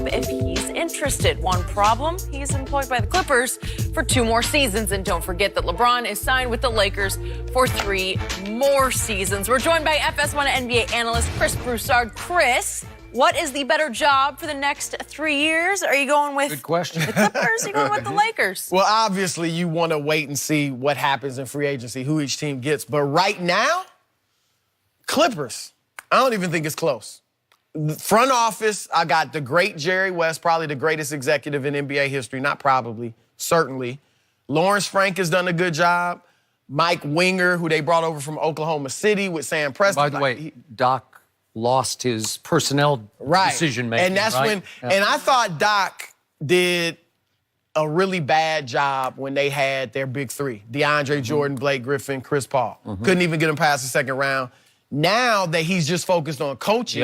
job if he's interested. One problem, he's employed by the Clippers for 2 more seasons. And don't forget that LeBron is signed with the Lakers for 3 more seasons. We're joined by FS1 NBA analyst Chris Broussard. Chris, what is the better job for the next 3 years? Are you going with Good question. the Clippers or are you going with the Lakers? Well, obviously, you want to wait and see what happens in free agency, who each team gets. But right now, Clippers, I don't even think it's close. The front office, I got the great Jerry West, probably the greatest executive in NBA history. Not probably, certainly. Lawrence Frank has done a good job. Mike Winger, who they brought over from Oklahoma City with Sam Presti. By the way, Doc lost his personnel decision making. And that's when, and I thought Doc did a really bad job when they had their big 3, DeAndre Jordan, Blake Griffin, Chris Paul. Couldn't even get him past the second round. Now that he's just focused on coaching,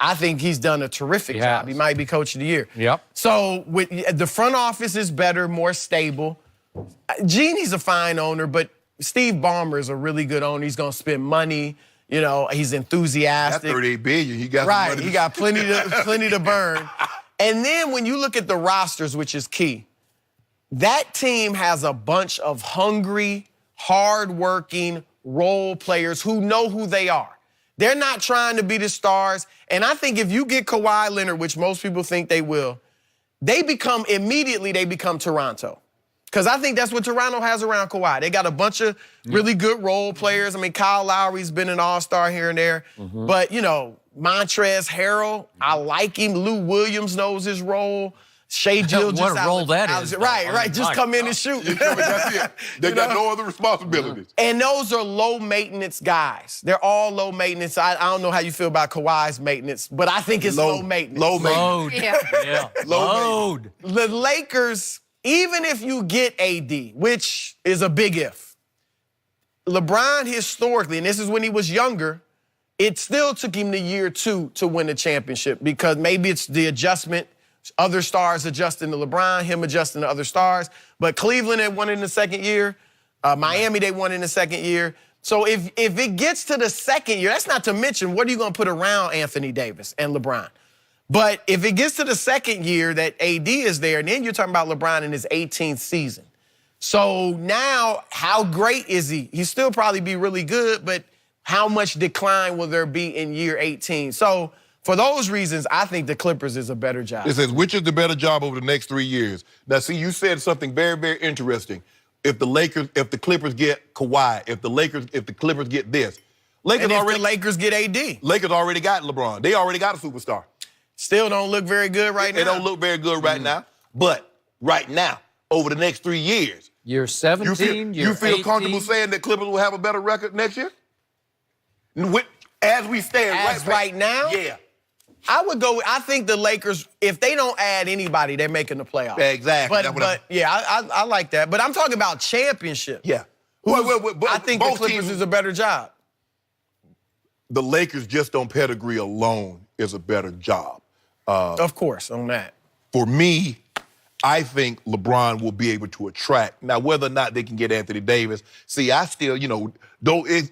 I think he's done a terrific job. He might be coach of the year. So with, the front office is better, more stable. Genie's a fine owner, but Steve Ballmer is a really good owner. He's going to spend money. You know, he's enthusiastic. That's $38 billion. He got money. He got plenty to burn. And then when you look at the rosters, which is key, that team has a bunch of hungry, hardworking role players who know who they are. They're not trying to be the stars. And I think if you get Kawhi Leonard, which most people think they will, they become Toronto. Because I think that's what Toronto has around Kawhi. They got a bunch of really good role players. I mean, Kyle Lowry's been an all-star here and there. But, you know, Montrezl Harrell, I like him. Lou Williams knows his role. Shea Gilgeous. What a role that is. Right. Just come in and shoot. That's it. They got no other responsibilities. And those are low-maintenance guys. They're all low maintenance. I don't know how you feel about Kawhi's maintenance, but I think it's low maintenance. Low maintenance. Load. The Lakers, even if you get AD, which is a big if, LeBron historically, and this is when he was younger, it still took him the year 2 to win the championship because maybe it's the adjustment, other stars adjusting to LeBron, him adjusting to other stars. But Cleveland, they won in the second year. Miami, they won in the second year. So if it gets to the second year, that's not to mention what are you going to put around Anthony Davis and LeBron. But if it gets to the second year that AD is there, and then you're talking about LeBron in his 18th season. So now, how great is he? He'll still probably be really good, but how much decline will there be in year 18? So for those reasons, I think the Clippers is a better job. It says, which is the better job over the next 3 years? Now, see, you said something very, very interesting. If the Clippers get Kawhi, if the Clippers get this. The Lakers get AD. Lakers already got LeBron. They already got a superstar. Still don't look very good right now. They don't look very good right now. But right now, over the next 3 years. Year 17, you feel 18. comfortable saying that Clippers will have a better record next year? As we stand right now? Yeah. I think the Lakers, if they don't add anybody, they're making the playoffs. Exactly. But I like that. But I'm talking about championship. Yeah. I think the Clippers is a better job. The Lakers just on pedigree alone is a better job. Of course, on that. For me, I think LeBron will be able to attract. Now, whether or not they can get Anthony Davis, see, I still,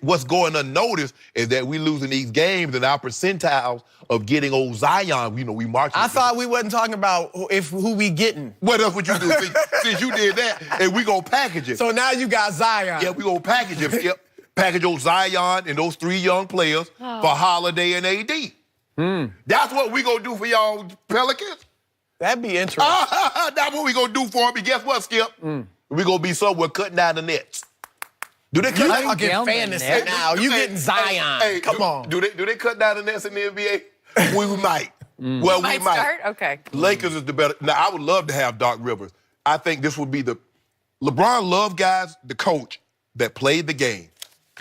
what's going unnoticed is that we losing these games and our percentiles of getting old Zion, we march. I thought we wasn't talking about who we getting. What else would you do? Since you did that, and we gonna package it. So now you got Zion. Yeah, we gonna package it. Yep. Package old Zion and those 3 young players for Holiday and AD. That's what we gonna do for y'all Pelicans. That'd be interesting. That's what we gonna do for them. And guess what, Skip? We gonna be somewhere cutting down the nets. Do they cut down the fantasy now? You getting Zion? Hey, come on. Do they cut down the nets in the NBA? We might. Well, we might. Start? Okay. Lakers is the better. Now, I would love to have Doc Rivers. I think this would be LeBron loved guys, the coach that played the game.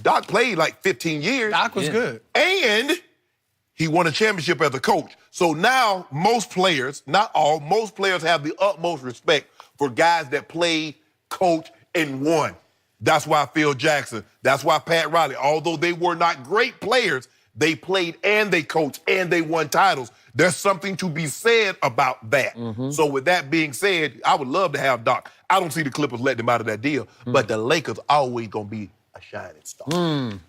Doc played like 15 years. Doc was good. And he won a championship as a coach. So now most players, not all, most players have the utmost respect for guys that played, coach, and won. That's why Phil Jackson, that's why Pat Riley, although they were not great players, they played and they coached and they won titles. There's something to be said about that. So with that being said, I would love to have Doc. I don't see the Clippers letting him out of that deal, but the Lakers always going to be a shining star.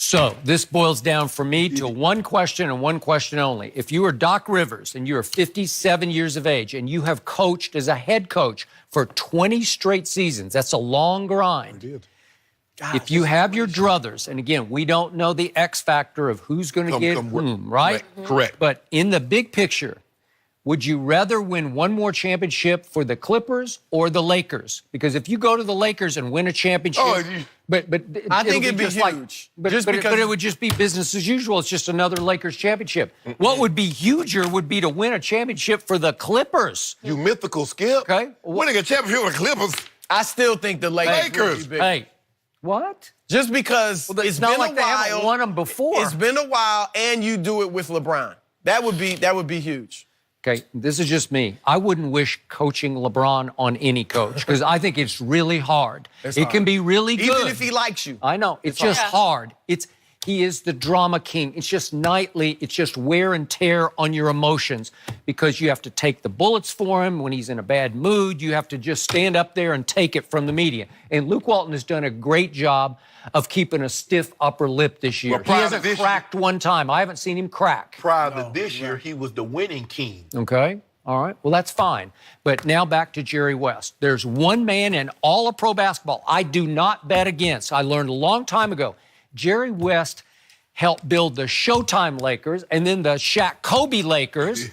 So this boils down for me to one question and one question only. If you are Doc Rivers and you are 57 years of age and you have coached as a head coach for 20 straight seasons, that's a long grind. If you have your druthers, and again, we don't know the X factor of who's going to get whom, right? Correct. But in the big picture, would you rather win one more championship for the Clippers or the Lakers? Because if you go to the Lakers and win a championship, but I think it'd be huge. But it would just be business as usual. It's just another Lakers championship. What would be huger would be to win a championship for the Clippers. You mythical, Skip. Okay. Winning a championship with the Clippers. I still think the Lakers. Hey, what? Just because it's not been like a they while. haven't won them before. It's been a while, and you do it with LeBron. That would be huge. Okay, this is just me. I wouldn't wish coaching LeBron on any coach because I think it's really hard. It can be really good. Even if he likes you. I know. It's just hard. He is the drama king. It's just nightly. It's just wear and tear on your emotions because you have to take the bullets for him when he's in a bad mood. You have to just stand up there and take it from the media. And Luke Walton has done a great job of keeping a stiff upper lip this year. He hasn't cracked one time. I haven't seen him crack. Prior to this year, he was the winning king. Okay. All right. Well, that's fine. But now back to Jerry West. There's one man in all of pro basketball I do not bet against. I learned a long time ago. Jerry West helped build the Showtime Lakers and then the Shaq Kobe Lakers.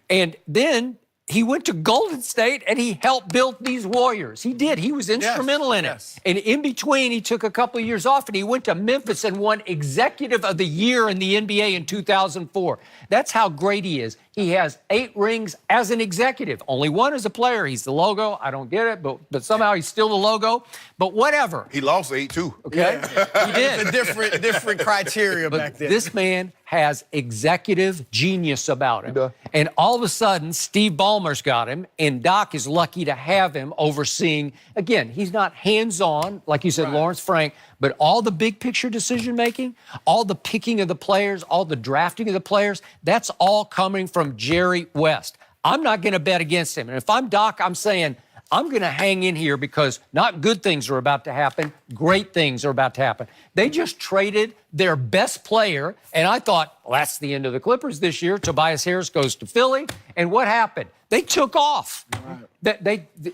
And then he went to Golden State and he helped build these Warriors. He did. He was instrumental in it. And in between, he took a couple of years off and he went to Memphis and won Executive of the Year in the NBA in 2004. That's how great he is. He has 8 rings as an executive. Only one as a player. He's the logo. I don't get it, but somehow he's still the logo. But whatever. He lost 8 too. Okay? He did. It's a different criteria back then. This man has executive genius about him. And all of a sudden, Steve Ballmer's got him, and Doc is lucky to have him overseeing. Again, he's not hands-on, like you said, Lawrence Frank, but all the big picture decision-making, all the picking of the players, all the drafting of the players, that's all coming from Jerry West. I'm not going to bet against him. And if I'm Doc, I'm saying, I'm going to hang in here because not good things are about to happen, great things are about to happen. They just traded their best player, and I thought, well, that's the end of the Clippers this year. Tobias Harris goes to Philly, and what happened? They took off. They're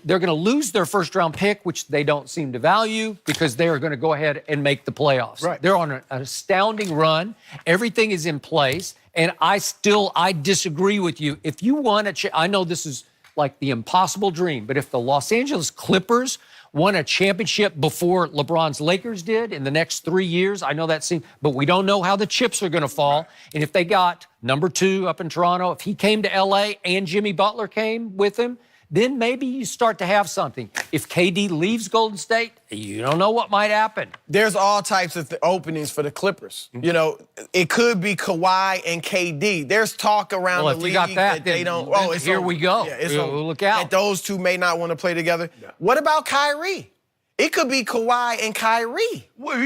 going to lose their first-round pick, which they don't seem to value because they are going to go ahead and make the playoffs. They're on an astounding run. Everything is in place, and I disagree with you. If you want I know this is like the impossible dream, but if the Los Angeles Clippers won a championship before LeBron's Lakers did in the next 3 years, I know that seems, but we don't know how the chips are going to fall. And if they got number 2 up in Toronto, if he came to LA and Jimmy Butler came with him, then maybe you start to have something. If KD leaves Golden State, you don't know what might happen. There's all types of openings for the Clippers. You know, it could be Kawhi and KD. There's talk around the league that they don't. Oh, here we go. Yeah, look out. That those two may not want to play together. What about Kyrie? It could be Kawhi and Kyrie. Why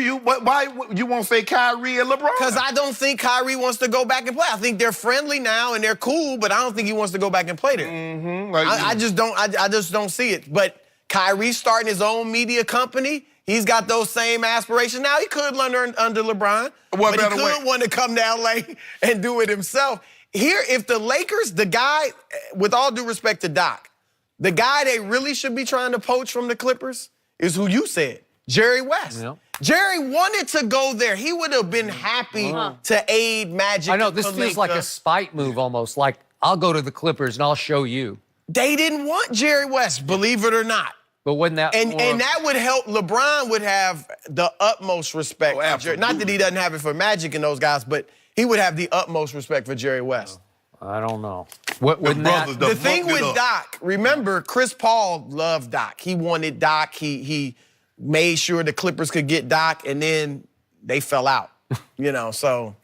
you won't say Kyrie and LeBron? Because I don't think Kyrie wants to go back and play. I think they're friendly now and they're cool, but I don't think he wants to go back and play there. I just don't see it. But Kyrie's starting his own media company. He's got those same aspirations. Now, he could learn under LeBron, but he could want to come to L.A. and do it himself. Here, if the Lakers, the guy, with all due respect to Doc, the guy they really should be trying to poach from the Clippers is who you said, Jerry West. Yep. Jerry wanted to go there. He would have been happy to aid Magic. I know, this feels like a spite move almost, like I'll go to the Clippers and I'll show you. They didn't want Jerry West, believe it or not. But wasn't that and that would help. LeBron would have the utmost respect for Jerry. Not that he doesn't have it for Magic and those guys, but he would have the utmost respect for Jerry West. I don't know. The thing with Doc, remember, Chris Paul loved Doc. He wanted Doc. He made sure the Clippers could get Doc, and then they fell out. You know, so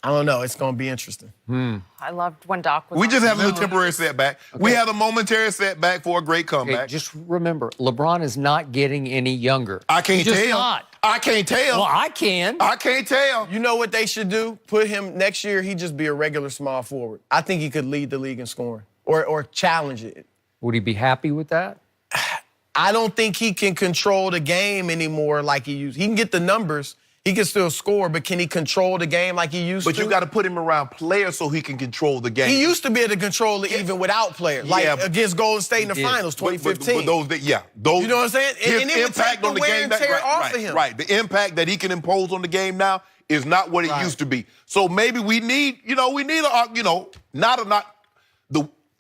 I don't know. It's going to be interesting. I loved when Doc was We on just the have a little show. temporary setback. We had a momentary setback for a great comeback. Okay, just remember, LeBron is not getting any younger. I can't He's just tell. not. I can't tell. Well, I can. I can't tell. You know what they should do? Put him next year, he'd just be a regular small forward. I think he could lead the league in scoring or challenge it. Would he be happy with that? I don't think he can control the game anymore like he used. He can get the numbers. He can still score, but can he control the game like he used to? But you got to put him around players so he can control the game. He used to be able to control it even without players, like against Golden State in the finals, 2015. But those, you know what I'm saying? His and it would impact take the on the wear game and tear off of him. Right. The impact that he can impose on the game now is not what it used to be. So maybe we need,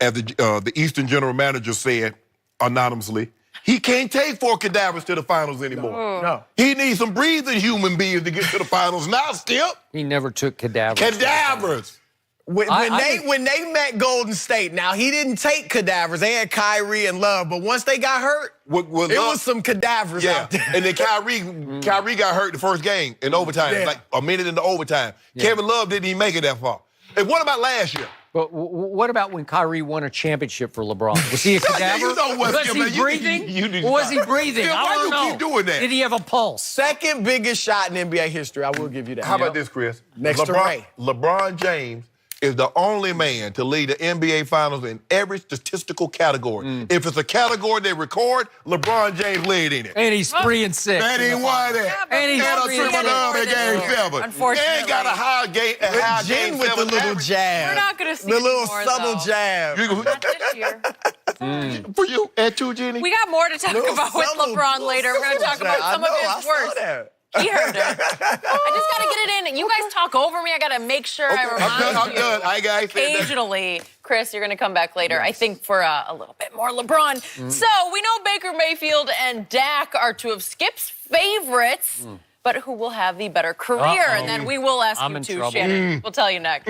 as the Eastern general manager said anonymously, he can't take 4 cadavers to the finals anymore. No. He needs some breathing human beings to get to the finals now, Skip. He never took cadavers. Cadavers. When they met Golden State, now he didn't take cadavers. They had Kyrie and Love, but once they got hurt, it was some cadavers out there. And then Kyrie got hurt the first game in overtime, like a minute into overtime. Kevin Love didn't even make it that far. And what about last year? But what about when Kyrie won a championship for LeBron? Was he a cadaver? Was he breathing? Was he breathing? I don't know. Why you keep doing that? Did he have a pulse? Second biggest shot in NBA history. I will give you that. How about this, Chris? Next to Ray. LeBron James is the only man to lead the NBA Finals in every statistical category. If it's a category they record, LeBron James led in it. And he's 3-6. That ain't why that. And he's a triple-double game 7. Unfortunately. And got a high game Jen with the little jab. We're not going to see the little more, subtle though. jab. Not this year. For you, at 2, Jenny? We got more to talk about with LeBron later. We're going to talk about some of his worst. He heard it. I just got to get it in. You guys talk over me. I got to make sure I remind you. I'm done. Occasionally, Chris, you're going to come back later, I think, for a little bit more LeBron. So we know Baker Mayfield and Dak are 2 of Skip's favorites, but who will have the better career? And then we will ask you too, Shannon. We'll tell you next.